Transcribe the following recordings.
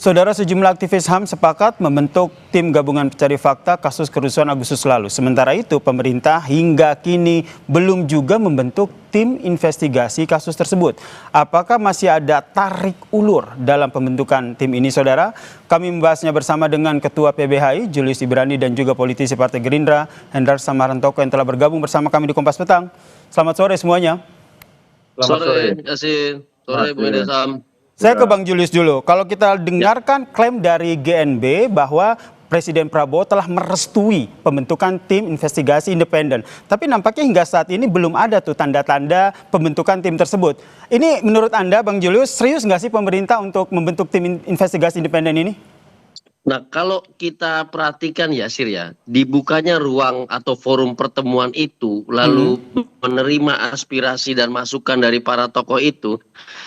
Saudara, sejumlah aktivis HAM sepakat membentuk tim gabungan pencari fakta kasus kerusuhan Agustus lalu. Sementara itu, pemerintah hingga kini belum juga membentuk tim investigasi kasus tersebut. Apakah masih ada tarik ulur dalam pembentukan tim ini, saudara? Kami membahasnya bersama dengan Ketua PBHI, Julius Ibrani, dan juga politisi Partai Gerindra, Hendrar Samarantoko, yang telah bergabung bersama kami di Kompas Petang. Selamat sore semuanya. Selamat sore, Yasin. Sore, Bung Desam. Saya ke Bang Julius dulu. Kalau kita dengarkan klaim dari GNB bahwa Presiden Prabowo telah merestui pembentukan tim investigasi independen. Tapi nampaknya hingga saat ini belum ada tuh tanda-tanda pembentukan tim tersebut. Ini menurut Anda, Bang Julius, serius nggak sih pemerintah untuk membentuk tim investigasi independen ini? Nah, kalau kita perhatikan ya, Sir, ya, dibukanya ruang atau forum pertemuan itu, lalu menerima aspirasi dan masukan dari para tokoh itu,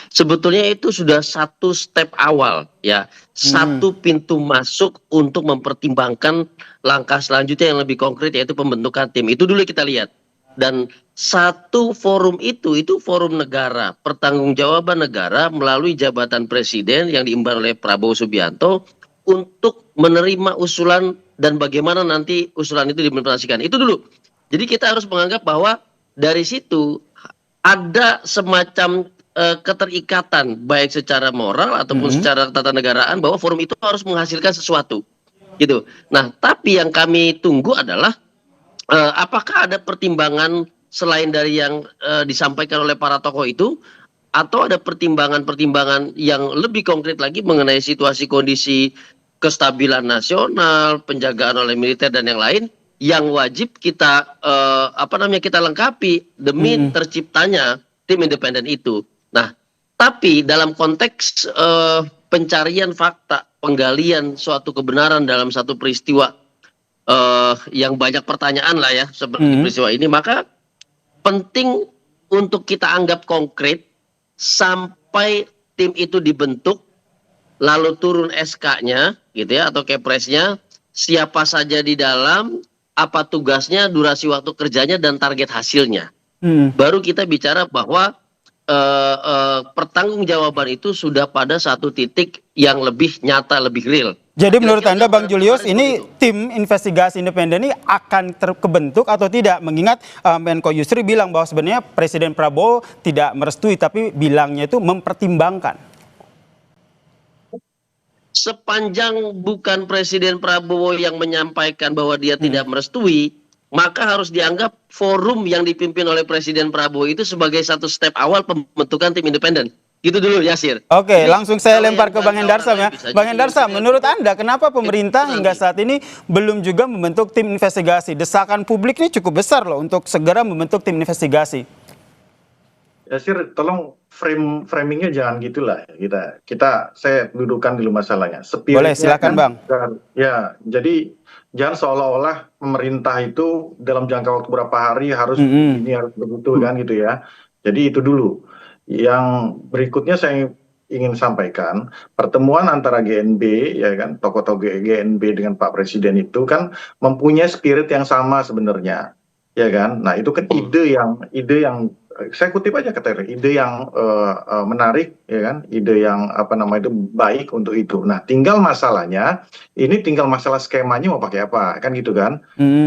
sebetulnya itu sudah satu step awal, ya, satu pintu masuk untuk mempertimbangkan langkah selanjutnya yang lebih konkret, yaitu pembentukan tim. Itu dulu kita lihat. Dan satu forum itu forum negara, pertanggungjawaban negara melalui jabatan presiden yang diemban oleh Prabowo Subianto, untuk menerima usulan dan bagaimana nanti usulan itu diimplementasikan. Itu dulu. Jadi kita harus menganggap bahwa dari situ ada semacam keterikatan baik secara moral ataupun secara ketatanegaraan bahwa forum itu harus menghasilkan sesuatu. Gitu. Nah, tapi yang kami tunggu adalah apakah ada pertimbangan selain dari yang disampaikan oleh para tokoh itu, atau ada pertimbangan-pertimbangan yang lebih konkret lagi mengenai situasi kondisi kestabilan nasional, penjagaan oleh militer dan yang lain yang wajib kita kita lengkapi demi terciptanya tim independen itu. Nah, tapi dalam konteks pencarian fakta, penggalian suatu kebenaran dalam satu peristiwa yang banyak pertanyaan lah ya seperti peristiwa ini, maka penting untuk kita anggap konkret sampai tim itu dibentuk, lalu turun SK-nya, gitu ya, atau Kepresnya, siapa saja di dalam, apa tugasnya, durasi waktu kerjanya, dan target hasilnya. Baru kita bicara bahwa pertanggungjawaban itu sudah pada satu titik yang lebih nyata, lebih real. Jadi menurut Anda, Bang Julius, ini tim investigasi independen ini akan terbentuk atau tidak? Mengingat Menko Yusri bilang bahwa sebenarnya Presiden Prabowo tidak merestui, tapi bilangnya itu mempertimbangkan. Sepanjang bukan Presiden Prabowo yang menyampaikan bahwa dia tidak merestui, maka harus dianggap forum yang dipimpin oleh Presiden Prabowo itu sebagai satu step awal pembentukan tim independen. Gitu dulu, Yasir. Oke, langsung saya lempar ke Bang Hendarsam ya. Bang Hendarsam, menurut Anda kenapa pemerintah hingga saat ini belum juga membentuk tim investigasi? Desakan publik ini cukup besar loh untuk segera membentuk tim investigasi. Yasir, tolong framingnya jangan gitulah. Saya dudukkan dulu masalahnya. Boleh, silakan Bang. Ya, jadi jangan seolah-olah pemerintah itu dalam jangka waktu berapa hari harus ini harus begitu kan gitu ya. Jadi itu dulu. Yang berikutnya saya ingin sampaikan, pertemuan antara GNB ya kan, tokoh-tokoh GNB dengan Pak Presiden itu kan mempunyai spirit yang sama sebenarnya. Ya kan? Nah, itu kan ide yang saya kutip aja kata ide yang menarik ya kan, ide yang itu baik untuk itu. Nah, tinggal masalahnya ini tinggal masalah skemanya mau pakai apa kan gitu kan.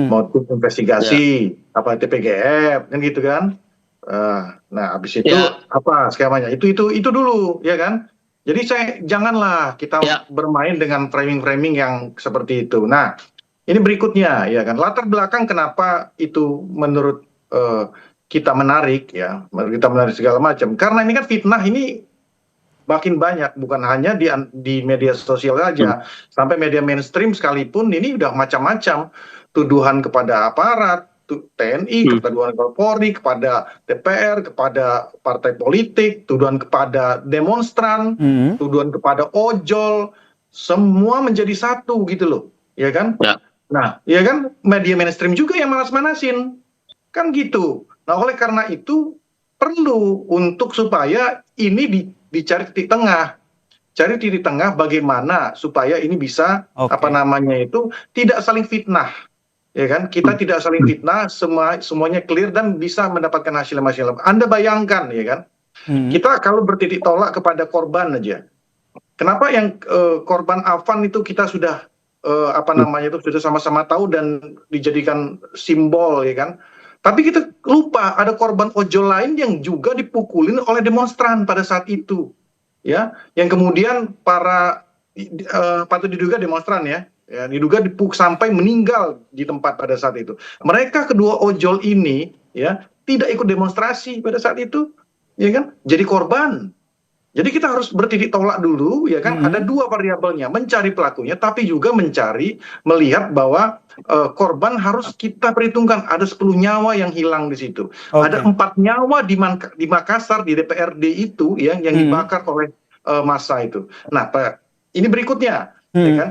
Mau tim investigasi apa TPGF kan gitu kan. Nah, habis itu apa skemanya? Itu dulu ya kan. Jadi janganlah kita bermain dengan framing-framing yang seperti itu. Nah, ini berikutnya ya kan, latar belakang kenapa itu menurut kita menarik ya, kita menarik segala macam. Karena ini kan fitnah ini makin banyak, bukan hanya di media sosial saja, sampai media mainstream sekalipun ini udah macam-macam tuduhan kepada aparat TNI, tuduhan kepada Polri, kepada DPR, kepada partai politik, tuduhan kepada demonstran, tuduhan kepada ojol, semua menjadi satu gitu loh, ya kan? Nah, ya kan media mainstream juga yang manas-manasin, kan gitu. Nah, oleh karena itu perlu untuk supaya ini dicari titik tengah. Cari titik tengah bagaimana supaya ini bisa tidak saling fitnah. Ya kan? Kita tidak saling fitnah, semuanya clear dan bisa mendapatkan hasil-hasil. Anda bayangkan ya kan? Kita kalau bertitik tolak kepada korban aja. Kenapa yang korban Afan itu kita sudah apa namanya itu sudah sama-sama tahu dan dijadikan simbol ya kan. Tapi kita lupa ada korban ojol lain yang juga dipukulin oleh demonstran pada saat itu, ya, yang kemudian patut diduga demonstran ya, diduga dipukul sampai meninggal di tempat pada saat itu. Mereka kedua ojol ini ya tidak ikut demonstrasi pada saat itu, ya kan, jadi korban. Jadi kita harus bertitik tolak dulu, ya kan? Ada dua variabelnya, mencari pelakunya, tapi juga melihat bahwa korban harus kita perhitungkan. Ada 10 nyawa yang hilang di situ. Ada 4 nyawa di Makassar, di DPRD itu, ya, yang dibakar oleh massa itu. Nah, ini berikutnya, ya kan?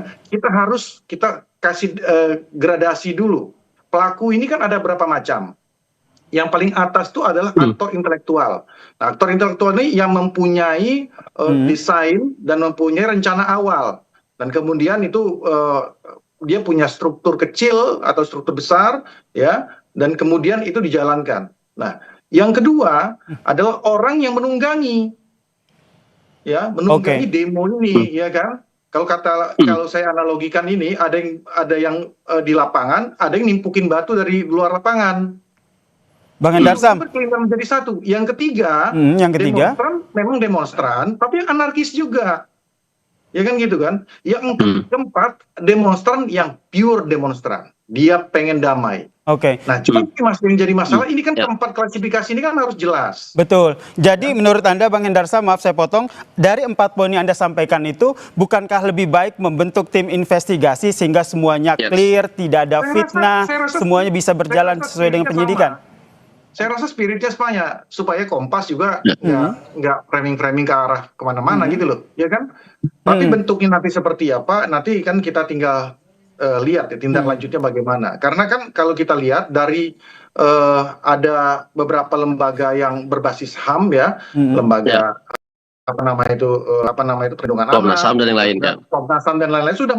Kita kasih gradasi dulu. Pelaku ini kan ada berapa macam. Yang paling atas itu adalah aktor intelektual. Nah, aktor intelektual ini yang mempunyai desain dan mempunyai rencana awal. Dan kemudian itu dia punya struktur kecil atau struktur besar, ya. Dan kemudian itu dijalankan. Nah, yang kedua adalah orang yang menunggangi, ya, menunggangi demo ini, ya kan. Kalau saya analogikan ini, ada yang di lapangan, ada yang nimpukin batu dari luar lapangan. Bang Hendarsam. Menjadi satu. Yang ketiga, demonstran memang demonstran, tapi anarkis juga. Ya kan gitu kan. Yang keempat, demonstran yang pure demonstran. Dia pengen damai. Nah, cuma yang jadi masalah ini kan keempat klasifikasi ini kan harus jelas. Betul. Jadi menurut Anda, Bang Hendarsam, maaf saya potong, dari 4 poin yang Anda sampaikan itu, bukankah lebih baik membentuk tim investigasi sehingga semuanya clear, tidak ada fitnah, semuanya bisa berjalan sesuai dengan penyidikan? Saya rasa spiritnya supaya Kompas juga nggak framing ke arah kemana-mana gitu loh, ya kan? Tapi bentuknya nanti seperti apa, nanti kan kita tinggal lihat ya tindak lanjutnya bagaimana. Karena kan kalau kita lihat dari ada beberapa lembaga yang berbasis HAM ya, lembaga apa nama itu perlindungan anak, Komnas HAM dan yang lain kan. Komnas HAM dan lain-lain sudah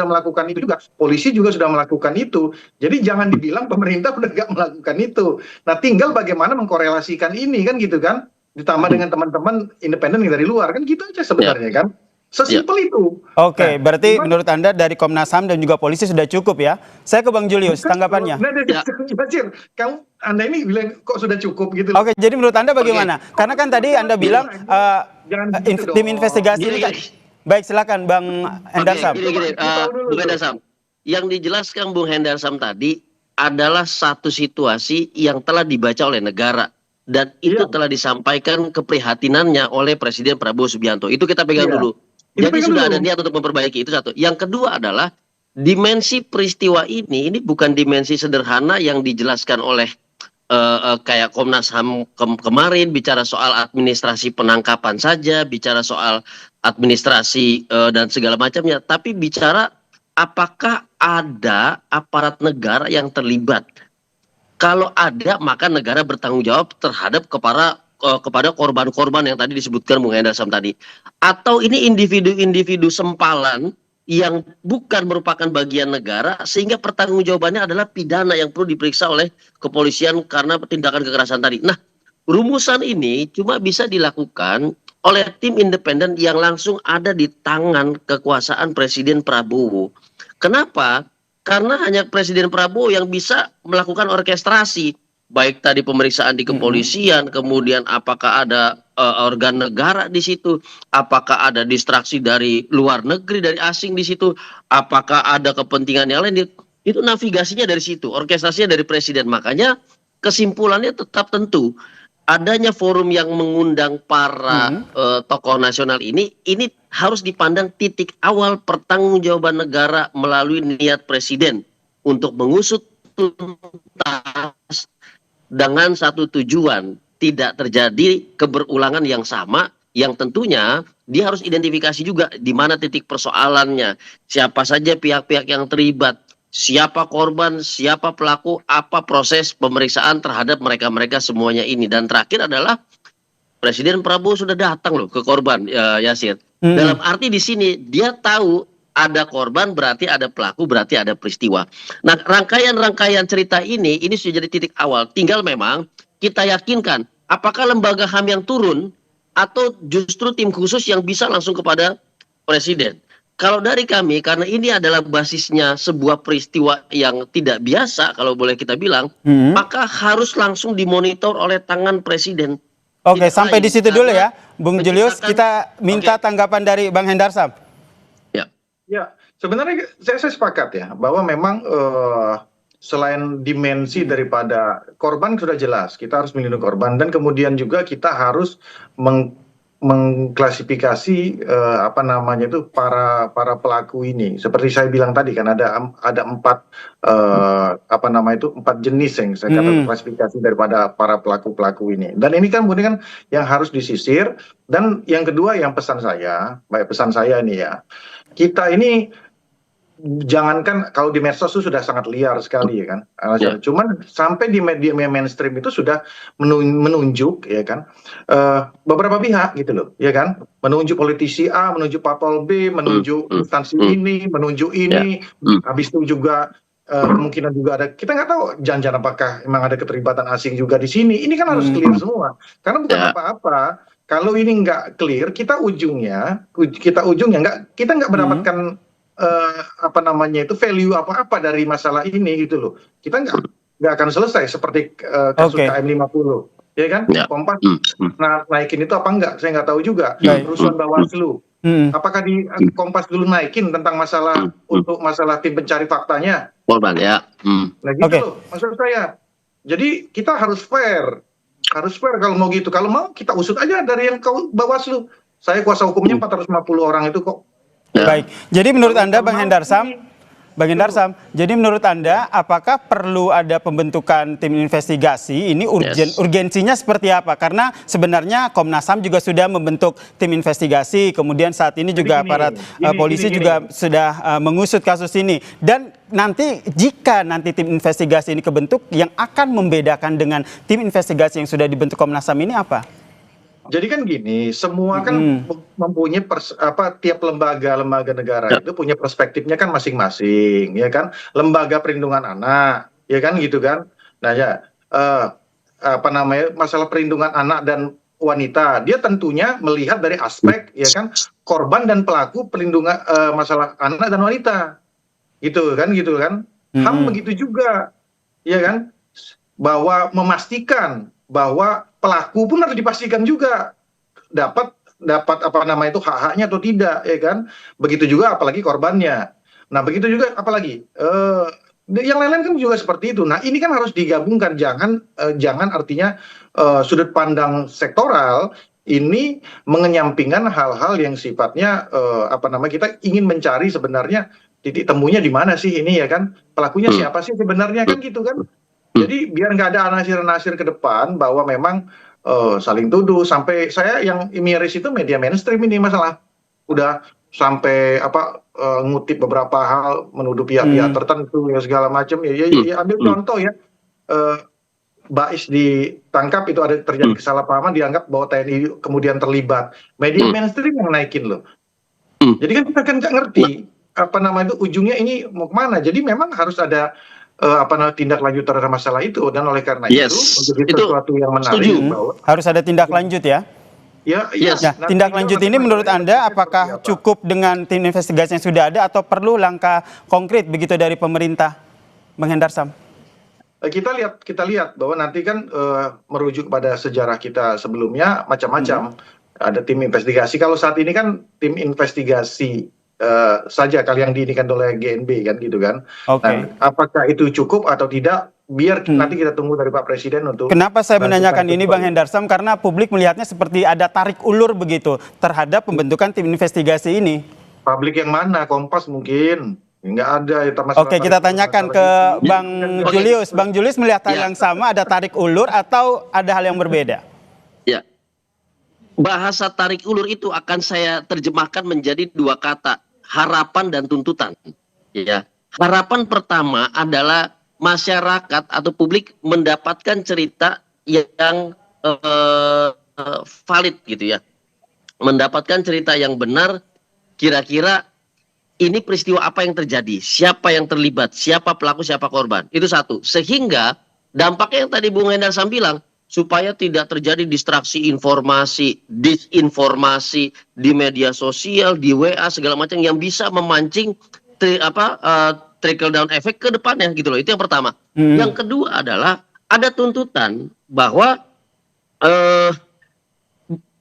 melakukan itu juga. Polisi juga sudah melakukan itu. Jadi jangan dibilang pemerintah udah nggak melakukan itu. Nah, tinggal bagaimana mengkorelasikan ini kan gitu kan. Ditambah dengan teman-teman independen yang dari luar kan gitu aja sebenarnya kan. Sesimpel itu. Berarti menurut Anda dari Komnas HAM dan juga polisi sudah cukup ya? Saya ke Bang Julius, tanggapannya. Anda ini bilang kok sudah cukup gitu. Jadi menurut Anda bagaimana? Karena kan tadi Anda bilang tim investigasi ini kan. Baik, silakan Bang Hendarsam. Bung Hendarsam, yang dijelaskan Bung Hendarsam tadi adalah satu situasi yang telah dibaca oleh negara. Dan itu telah disampaikan keprihatinannya oleh Presiden Prabowo Subianto. Itu kita pegang dulu. Jadi sudah ada niat untuk memperbaiki, itu satu. Yang kedua adalah dimensi peristiwa ini bukan dimensi sederhana yang dijelaskan oleh kayak Komnas HAM kemarin, bicara soal administrasi penangkapan saja, bicara soal administrasi dan segala macamnya, tapi bicara apakah ada aparat negara yang terlibat. Kalau ada, maka negara bertanggung jawab terhadap kepada korban-korban yang tadi disebutkan Bung Hendarsam tadi. Atau ini individu-individu sempalan yang bukan merupakan bagian negara, sehingga pertanggungjawabannya adalah pidana yang perlu diperiksa oleh kepolisian karena tindakan kekerasan tadi. Nah, rumusan ini cuma bisa dilakukan oleh tim independen yang langsung ada di tangan kekuasaan Presiden Prabowo. Kenapa? Karena hanya Presiden Prabowo yang bisa melakukan orkestrasi. Baik tadi pemeriksaan di kepolisian, kemudian apakah ada organ negara di situ, apakah ada distraksi dari luar negeri, dari asing di situ, apakah ada kepentingan yang lain, itu navigasinya dari situ, orkestrasinya dari Presiden. Makanya kesimpulannya tetap tentu, adanya forum yang mengundang para tokoh nasional ini harus dipandang titik awal pertanggungjawaban negara melalui niat Presiden untuk mengusut tuntas dengan satu tujuan, tidak terjadi keberulangan yang sama, yang tentunya dia harus identifikasi juga di mana titik persoalannya, siapa saja pihak-pihak yang terlibat, siapa korban, siapa pelaku, apa proses pemeriksaan terhadap mereka-mereka semuanya ini. Dan terakhir adalah Presiden Prabowo sudah datang loh ke korban, Yasir. Dalam arti di sini dia tahu ada korban berarti ada pelaku, berarti ada peristiwa. Nah, rangkaian-rangkaian cerita ini sudah jadi titik awal. Tinggal memang kita yakinkan apakah lembaga HAM yang turun atau justru tim khusus yang bisa langsung kepada Presiden. Kalau dari kami, karena ini adalah basisnya sebuah peristiwa yang tidak biasa, kalau boleh kita bilang, maka harus langsung dimonitor oleh tangan Presiden. Oke, Tidak sampai lain, di situ dulu karena ya, Bung Julius. menciptakan- Kita minta Oke. tanggapan dari Bang Hendarsam. Ya. Ya, sebenarnya saya sepakat ya bahwa memang selain dimensi daripada korban sudah jelas, kita harus melindungi korban dan kemudian juga kita harus mengklasifikasi apa namanya itu para pelaku ini. Seperti saya bilang tadi kan ada empat apa nama itu empat jenis yang saya katakan klasifikasi daripada para pelaku ini. Dan ini kan kemudian kan yang harus disisir. Dan yang kedua yang pesan saya ini ya. Kita ini jangankan kalau di medsos itu sudah sangat liar sekali ya kan. Cuman sampai di media mainstream itu sudah menunjuk ya kan beberapa pihak gitu loh ya kan, menunjuk politisi A, menunjuk Papol B, menunjuk instansi ini, menunjuk ini, habis itu juga kemungkinan juga ada, kita nggak tahu jangan-jangan apakah emang ada keterlibatan asing juga di sini. Ini kan harus clear semua karena bukan apa-apa. Kalau ini nggak clear, kita ujungnya nggak mendapatkan apa namanya itu value apa-apa dari masalah ini gitu loh. Kita nggak akan selesai seperti kasus KM 50 ya kan. Kompas naikin itu apa enggak, saya nggak tahu juga. Kerusuhan Bawaslu, apakah di Kompas dulu naikin tentang masalah untuk masalah tim pencari faktanya korban ya. Nah gitu loh maksud saya. Jadi kita harus fair kalau mau gitu. Kalau mau kita usut aja dari yang Bawaslu. Saya kuasa hukumnya 450 orang itu kok. Baik, jadi menurut Anda Bang Hendarsam, jadi menurut Anda apakah perlu ada pembentukan tim investigasi? Ini urgensinya seperti apa? Karena sebenarnya Komnas HAM juga sudah membentuk tim investigasi, kemudian saat ini juga aparat polisi juga sudah mengusut kasus ini. Dan nanti jika nanti tim investigasi ini kebentuk, yang akan membedakan dengan tim investigasi yang sudah dibentuk Komnas HAM ini apa? Jadi kan gini, semua kan mempunyai tiap lembaga negara itu punya perspektifnya kan masing-masing, ya kan? Lembaga perlindungan anak, ya kan gitu kan? Nah ya, apa namanya masalah perlindungan anak dan wanita, dia tentunya melihat dari aspek, ya kan, korban dan pelaku perlindungan masalah anak dan wanita, gitu kan? HAM begitu juga, ya kan? Bahwa memastikan bahwa pelaku pun harus dipastikan juga dapat apa nama itu hak-haknya atau tidak, ya kan? Begitu juga apalagi korbannya. Nah begitu juga apalagi yang lain-lain kan juga seperti itu. Nah ini kan harus digabungkan, jangan artinya sudut pandang sektoral ini mengenyampingkan hal-hal yang sifatnya apa nama kita ingin mencari sebenarnya titik temunya di mana sih ini, ya kan? Pelakunya siapa sih sebenarnya, kan gitu kan? Jadi biar nggak ada anasir-anasir ke depan bahwa memang saling tuduh. Sampai saya yang miris itu media mainstream ini masalah udah sampai ngutip beberapa hal menuduh pihak-pihak tertentu ya segala macam ya ambil contoh ya, Bais ditangkap itu ada terjadi kesalahpahaman, dianggap bahwa TNI kemudian terlibat, media mainstream yang naikin loh. Jadi kan kita kan nggak ngerti apa nama itu ujungnya ini mau kemana. Jadi memang harus ada tindak lanjut terhadap masalah itu, dan oleh karena itu menjadi sesuatu yang menarik bahwa harus ada tindak lanjut ya. Nah, tindak lanjut ini menurut Anda apakah cukup dengan tim investigasi yang sudah ada atau perlu langkah konkret begitu dari pemerintah, Bang Hendarsam? Kita lihat bahwa nanti kan merujuk pada sejarah kita sebelumnya macam-macam. Ada tim investigasi. Kalau saat ini kan tim investigasi saja kali yang diinikan oleh GNB kan gitu kan. Nah, apakah itu cukup atau tidak? Biar nanti kita tunggu dari Pak Presiden untuk. Kenapa saya menanyakan ini Bang Hendarsam? Karena publik melihatnya seperti ada tarik ulur begitu terhadap pembentukan tim investigasi ini. Publik yang mana? Kompas mungkin. Nggak ada. Oke, kita tanyakan ke Bang Julius. Bang Julius melihat hal yang sama, ada tarik ulur atau ada hal yang berbeda? Ya. Bahasa tarik ulur itu akan saya terjemahkan menjadi dua kata, harapan dan tuntutan. Ya. Harapan pertama adalah masyarakat atau publik mendapatkan cerita yang valid gitu ya. Mendapatkan cerita yang benar, kira-kira ini peristiwa apa yang terjadi, siapa yang terlibat, siapa pelaku, siapa korban. Itu satu. Sehingga dampaknya yang tadi Bung Hendarsam bilang, supaya tidak terjadi distraksi informasi, disinformasi di media sosial, di WA segala macam yang bisa memancing trickle down effect ke depannya gitu loh. Itu yang pertama. Yang kedua adalah ada tuntutan bahwa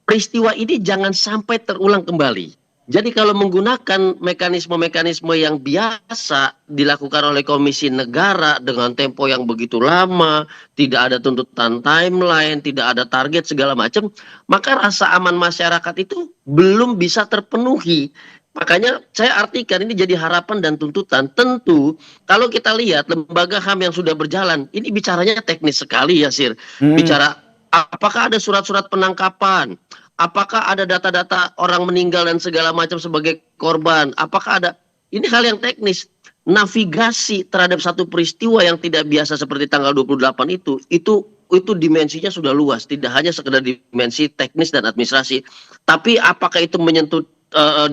peristiwa ini jangan sampai terulang kembali. Jadi kalau menggunakan mekanisme-mekanisme yang biasa dilakukan oleh Komisi Negara dengan tempo yang begitu lama, tidak ada tuntutan timeline, tidak ada target segala macam, maka rasa aman masyarakat itu belum bisa terpenuhi. Makanya saya artikan ini jadi harapan dan tuntutan. Tentu kalau kita lihat lembaga HAM yang sudah berjalan, ini bicaranya teknis sekali ya Sir. Bicara apakah ada surat-surat penangkapan, apakah ada data-data orang meninggal dan segala macam sebagai korban, apakah ada, ini hal yang teknis. Navigasi terhadap satu peristiwa yang tidak biasa seperti tanggal 28 itu dimensinya sudah luas, tidak hanya sekedar dimensi teknis dan administrasi, tapi apakah itu menyentuh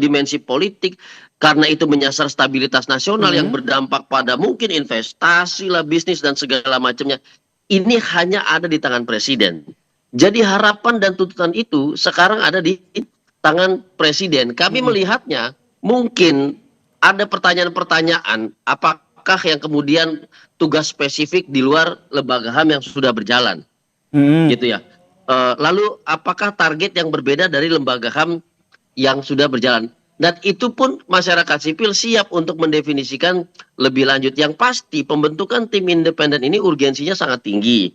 dimensi politik, karena itu menyasar stabilitas nasional yang berdampak pada mungkin investasi lah, bisnis dan segala macamnya. Ini hanya ada di tangan presiden. Jadi harapan dan tuntutan itu sekarang ada di tangan presiden. Kami melihatnya mungkin ada pertanyaan-pertanyaan, apakah yang kemudian tugas spesifik di luar lembaga HAM yang sudah berjalan, gitu ya. Lalu apakah target yang berbeda dari lembaga HAM yang sudah berjalan? Dan itu pun masyarakat sipil siap untuk mendefinisikan lebih lanjut. Yang pasti pembentukan tim independen ini urgensinya sangat tinggi.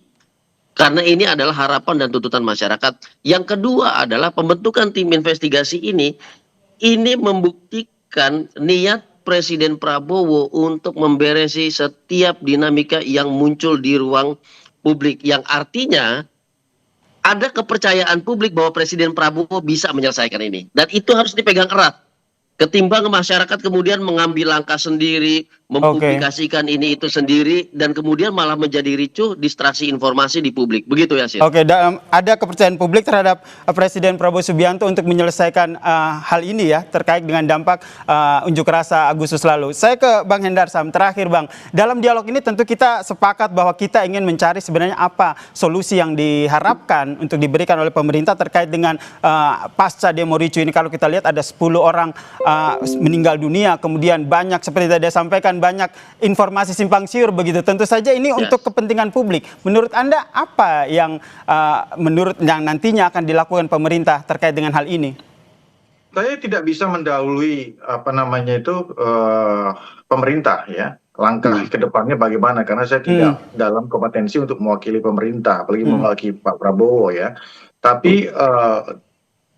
Karena ini adalah harapan dan tuntutan masyarakat. Yang kedua adalah pembentukan tim investigasi ini membuktikan niat Presiden Prabowo untuk memberesi setiap dinamika yang muncul di ruang publik. Yang artinya ada kepercayaan publik bahwa Presiden Prabowo bisa menyelesaikan ini. Dan itu harus dipegang erat. Ketimbang masyarakat kemudian mengambil langkah sendiri, mempublikasikan ini itu sendiri, dan kemudian malah menjadi ricuh, distraksi informasi di publik. Begitu ya, Sir? Oke, ada kepercayaan publik terhadap Presiden Prabowo Subianto untuk menyelesaikan hal ini ya, terkait dengan dampak unjuk rasa Agustus lalu. Saya ke Bang Hendar Sam, terakhir Bang. Dalam dialog ini tentu kita sepakat bahwa kita ingin mencari sebenarnya apa solusi yang diharapkan untuk diberikan oleh pemerintah terkait dengan pasca demo ricuh ini. Kalau kita lihat ada 10 orang meninggal dunia, kemudian banyak seperti tadi saya sampaikan, banyak informasi simpang siur begitu. Tentu saja ini untuk kepentingan publik. Menurut Anda apa yang nantinya akan dilakukan pemerintah terkait dengan hal ini? Saya tidak bisa mendahului pemerintah ya, langkah ke depannya bagaimana, karena saya tidak dalam kompetensi untuk mewakili pemerintah, apalagi mewakili Pak Prabowo ya. Tapi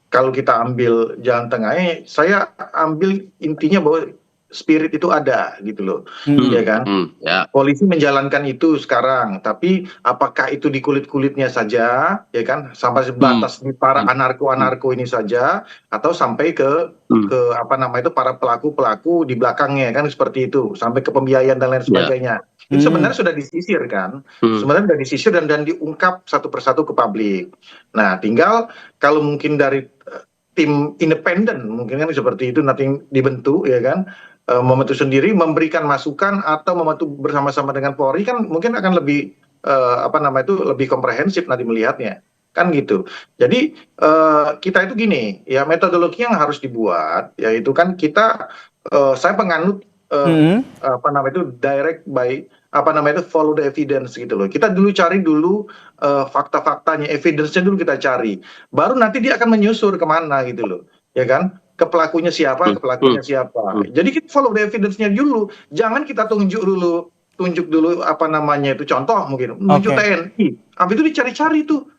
kalau kita ambil jalan tengahnya, saya ambil intinya bahwa spirit itu ada gitu loh, ya kan? Polisi menjalankan itu sekarang, tapi apakah itu di kulit-kulitnya saja, ya kan? Sampai sebatas di para anarko-anarko ini saja, atau sampai ke para pelaku-pelaku di belakangnya kan, seperti itu, sampai ke pembiayaan dan lain sebagainya. Itu sebenarnya sudah disisir kan, sebenarnya sudah disisir dan diungkap satu persatu ke publik. Nah, tinggal kalau mungkin dari tim independen mungkin kan seperti itu nanti dibentuk ya kan, membentuk sendiri, memberikan masukan atau membentuk bersama-sama dengan Polri kan mungkin akan lebih lebih komprehensif nanti melihatnya kan gitu. Jadi kita itu gini ya, metodologi yang harus dibuat yaitu kan kita saya penganut direct by follow the evidence gitu loh. Kita dulu cari fakta-faktanya, evidence-nya dulu kita cari. Baru nanti dia akan menyusur kemana gitu loh. Ya kan? Ke pelakunya siapa, Jadi kita follow the evidence-nya dulu. Jangan kita tunjuk dulu contoh mungkin tunjuk TNI. Habis itu dicari-cari tuh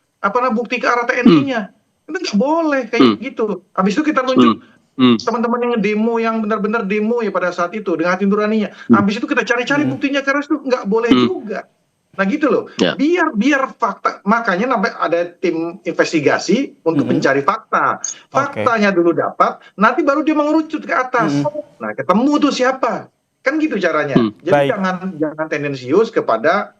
bukti ke arah TNI-nya. Itu nggak boleh kayak gitu. Habis itu kita tunjuk teman-teman yang demo, yang benar-benar demo ya pada saat itu dengan hati nuraninya. Habis itu kita cari-cari buktinya, karena itu nggak boleh juga. Nah gitu loh. Biar fakta, makanya ada tim investigasi untuk mencari fakta. Faktanya dulu dapat, nanti baru dia mengerucut ke atas. Nah ketemu tuh siapa? Kan gitu caranya. Jadi jangan tendensius kepada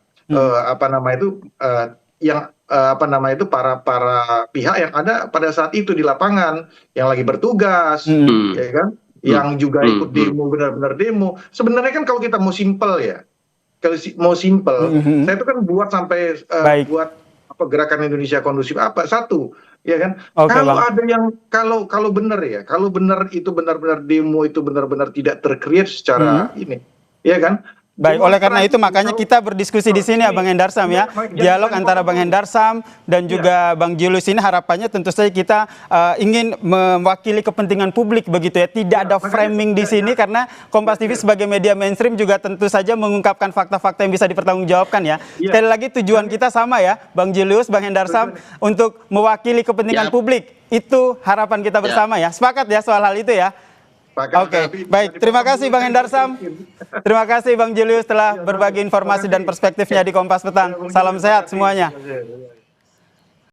para pihak yang ada pada saat itu di lapangan, yang lagi bertugas, ya kan, yang juga ikut demo, benar-benar demo. Sebenarnya kan kalau kita mau simpel ya, saya itu kan buat sampai apa gerakan Indonesia Kondusif apa? Satu, ya kan? Oke, Kalau Bang. ada yang kalau benar ya, kalau benar itu benar-benar demo itu benar-benar tidak terkreat secara ini, ya kan? Baik, oleh karena itu Demonstrasi makanya kalau- kita berdiskusi di sini ya Bang Hendarsam ya. Dialog antara Bang Hendarsam dan juga Bang Julius ini harapannya tentu saja kita ingin mewakili kepentingan publik begitu ya. Tidak ada framing di sini karena Kompas TV sebagai media mainstream juga tentu saja mengungkapkan fakta-fakta yang bisa dipertanggungjawabkan ya. Sekali lagi tujuan kita sama ya, Bang Julius, Bang Hendarsam, untuk mewakili kepentingan publik. Itu harapan kita bersama ya. Sepakat ya soal hal itu ya. Oke, baik. Terima kasih Bang Hendarsam. Terima kasih Bang Julius telah berbagi informasi dan perspektifnya di Kompas Petang. Salam sehat semuanya.